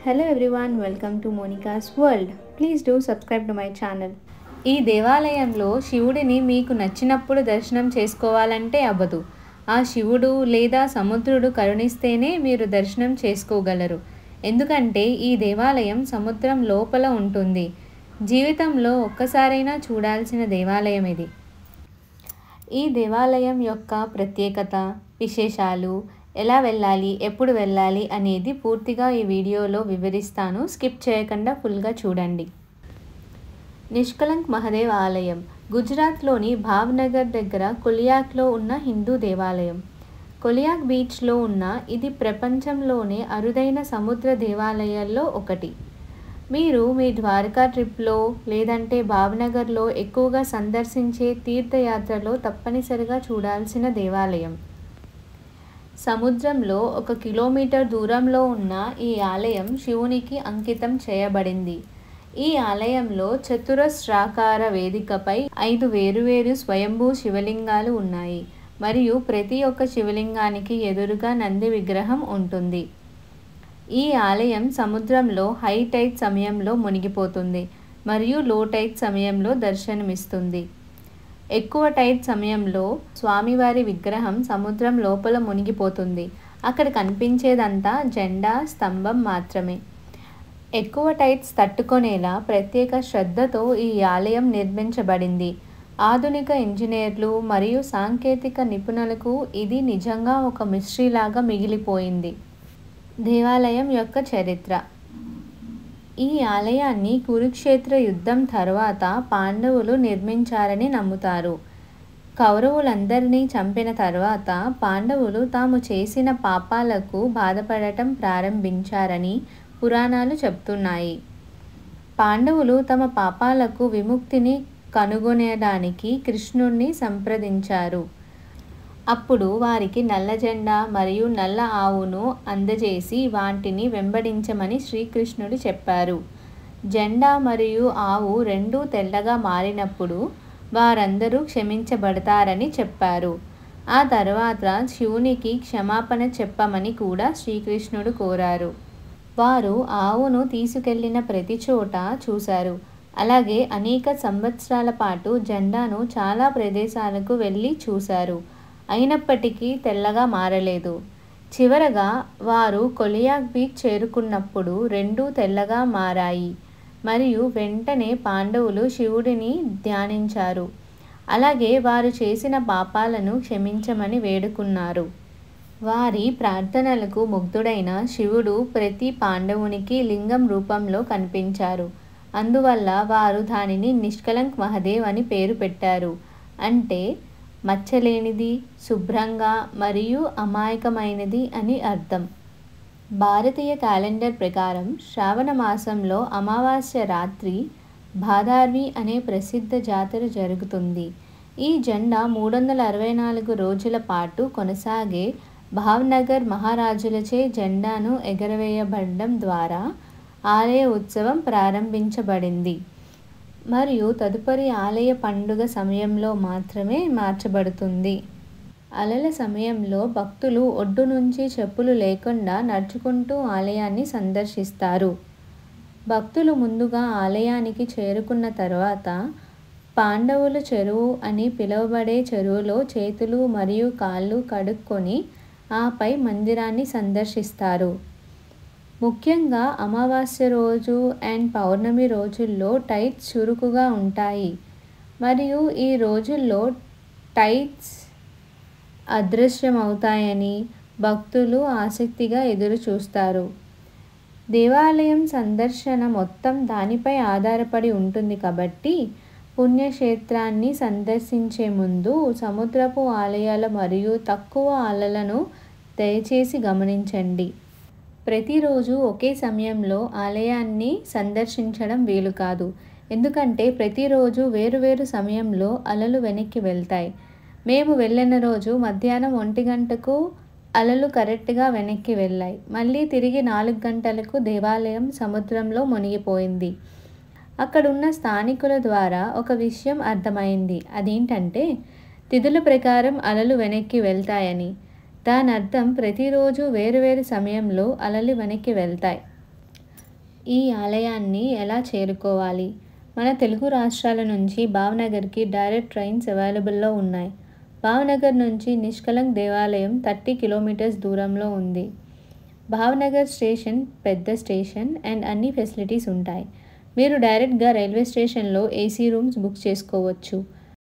Hello everyone, welcome to Monica's World. Please do subscribe to my channel. ఈ దేవాలయంలో శివుడిని మీకు నచ్చినప్పుడు దర్శనం చేసుకోవాలంటే అవ్వదు. ఆ శివుడు లేదా సముద్రుడు కరుణిస్తేనే మీరు దర్శనం చేసుకోగలరు. ఎందుకంటే ఈ దేవాలయం సముద్రం లోపల ఉంటుంది. జీవితంలో ఒక్కసారైనా చూడాల్సిన దేవాలయం ఇది. ఈ దేవాలయం యొక్క ప్రత్యేకత, విశేషాలు, ఎలా వెళ్ళాలి, ఎప్పుడు వెళ్ళాలి అనేది పూర్తిగా ఈ వీడియోలో వివరిస్తాను. స్కిప్ చేయకుండా ఫుల్గా చూడండి. నిష్కలంక్ మహాదేవ్ ఆలయం గుజరాత్లోని భావ్నగర్ దగ్గర కొలియాక్లో ఉన్న హిందూ దేవాలయం. కొలియాక్ బీచ్లో ఉన్న ఇది ప్రపంచంలోనే అరుదైన సముద్ర దేవాలయాల్లో ఒకటి. మీరు మీ ద్వారకా ట్రిప్లో లేదంటే భావ్నగర్లో ఎక్కువగా సందర్శించే తీర్థయాత్రలో తప్పనిసరిగా చూడాల్సిన దేవాలయం. సముద్రంలో 1 కిలోమీటర్ దూరంలో ఉన్న ఈ ఆలయం శివునికి అంకితం చేయబడింది. ఈ ఆలయంలో చతురస్రాకార వేదికపై 5 వేరువేరు స్వయంభూ శివలింగాలు ఉన్నాయి మరియు ప్రతి ఒక్క శివలింగానికి ఎదురుగా నంది విగ్రహం ఉంటుంది. ఈ ఆలయం సముద్రంలో హై టైడ్ సమయంలో మునిగిపోతుంది మరియు లో టైడ్ సమయంలో దర్శనమిస్తుంది. ఎక్కువ టైడ్ సమయంలో స్వామివారి విగ్రహం సముద్రం లోపల మునిగిపోతుంది. అక్కడ కనిపించేదంతా జెండా స్తంభం మాత్రమే. ఎక్కువ టైడ్స్ తట్టుకునేలా ప్రత్యేక శ్రద్ధతో ఈ ఆలయం నిర్మించబడింది. ఆధునిక ఇంజనీర్లు మరియు సాంకేతిక నిపుణులకు ఇది నిజంగా ఒక మిస్టరీలాగా మిగిలిపోయింది. దేవాలయం యొక్క చరిత్ర. ఈ ఆలయాన్ని కురుక్షేత్ర యుద్ధం తర్వాత పాండవులు నిర్మించారని నమ్ముతారు. కౌరవులందరినీ చంపిన తర్వాత పాండవులు తాము చేసిన పాపాలకు బాధపడటం ప్రారంభించారని పురాణాలు చెప్తున్నాయి. పాండవులు తమ పాపాలకు విముక్తిని కనుగొనడానికి కృష్ణుణ్ణి సంప్రదించారు. అప్పుడు వారికి నల్ల జెండా మరియు నల్ల ఆవును అందజేసి వాటిని వెంబడించమని శ్రీకృష్ణుడు చెప్పారు. జెండా మరియు ఆవు రెండూ తెల్లగా మారినప్పుడు వారందరూ క్షమించబడతారని చెప్పారు. ఆ తర్వాత శివునికి క్షమాపణ చెప్పమని కూడా శ్రీకృష్ణుడు కోరారు. వారు ఆవును తీసుకెళ్లిన ప్రతి చోట చూశారు. అలాగే అనేక సంవత్సరాల పాటు జెండాను చాలా ప్రదేశాలకు వెళ్ళి చూశారు. అయినప్పటికీ తెల్లగా మారలేదు. చివరగా వారు కొలియాక్ బీచ్ చేరుకున్నప్పుడు రెండూ తెల్లగా మారాయి మరియు వెంటనే పాండవులు శివుడిని ధ్యానించారు. అలాగే వారు చేసిన పాపాలను క్షమించమని వేడుకున్నారు. వారి ప్రార్థనలకు ముగ్ధుడైన శివుడు ప్రతి పాండవునికి లింగం రూపంలో కనిపించారు. అందువల్ల వారు దానిని నిష్కలంక్ మహాదేవ్ అని పేరు పెట్టారు. అంటే మచ్చలేనిది, శుభ్రంగా మరియు అమాయకమైనది అని అర్థం. భారతీయ క్యాలెండర్ ప్రకారం శ్రావణ మాసంలో అమావాస్య రాత్రి భాదార్వి అనే ప్రసిద్ధ జాతర జరుగుతుంది. ఈ జెండా 364 రోజుల పాటు కొనసాగే భావ్నగర్ మహారాజులచే జెండాను ఎగరవేయబడడం ద్వారా ఆలయ ఉత్సవం ప్రారంభించబడింది మరియు తదుపరి ఆలయ పండుగ సమయంలో మాత్రమే మార్చబడుతుంది. అలల సమయంలో భక్తులు ఒడ్డు నుంచి చెప్పులు లేకుండా నడుచుకుంటూ ఆలయాన్ని సందర్శిస్తారు. భక్తులు ముందుగా ఆలయానికి చేరుకున్న తర్వాత పాండవుల చెరువు అని పిలువబడే చెరువులో చేతులు మరియు కాళ్ళు కడుక్కొని ఆపై మందిరాన్ని సందర్శిస్తారు. ముఖ్యంగా అమావాస్య రోజు అండ్ పౌర్ణమి రోజుల్లో టైడ్స్ చురుకుగా ఉంటాయి మరియు ఈ రోజుల్లో టైడ్స్ అదృశ్యమవుతాయని భక్తులు ఆసక్తిగా ఎదురు చూస్తారు. దేవాలయం సందర్శన మొత్తం దానిపై ఆధారపడి ఉంటుంది కాబట్టి పుణ్యక్షేత్రాన్ని సందర్శించే ముందు సముద్రపు ఆలయాలు మరియు తక్కువ అలలను దయచేసి గమనించండి. ప్రతిరోజు ఒకే సమయంలో ఆలయాన్ని సందర్శించడం వీలు కాదు. ఎందుకంటే ప్రతిరోజు వేరువేరు సమయంలో అలలు వెనక్కి వెళ్తాయి. మేము వెళ్ళిన రోజు మధ్యాహ్నం 1 గంటకు అలలు కరెక్ట్గా వెనక్కి వెళ్ళాయి. మళ్ళీ తిరిగి 4 గంటలకు దేవాలయం సముద్రంలో మునిగిపోయింది. అక్కడున్న స్థానికుల ద్వారా ఒక విషయం అర్థమైంది. అదేంటంటే తిథుల ప్రకారం అలలు వెనక్కి వెళ్తాయని. దాని అర్థం ప్రతిరోజు వేరువేరు సమయంలో అలలు వెనక్కి వెళ్తాయి. ఈ ఆలయాన్ని ఎలా చేరుకోవాలి? మన తెలుగు రాష్ట్రాల నుంచి భావనగర్కి డైరెక్ట్ ట్రైన్స్ అవైలబుల్లో ఉన్నాయి. భావనగర్ నుంచి నిష్కలంక్ దేవాలయం 30 కిలోమీటర్స్ దూరంలో ఉంది. భావనగర్ స్టేషన్ పెద్ద స్టేషన్ అండ్ అన్ని ఫెసిలిటీస్ ఉంటాయి. మీరు డైరెక్ట్గా రైల్వే స్టేషన్లో ఏసీ రూమ్స్ బుక్ చేసుకోవచ్చు.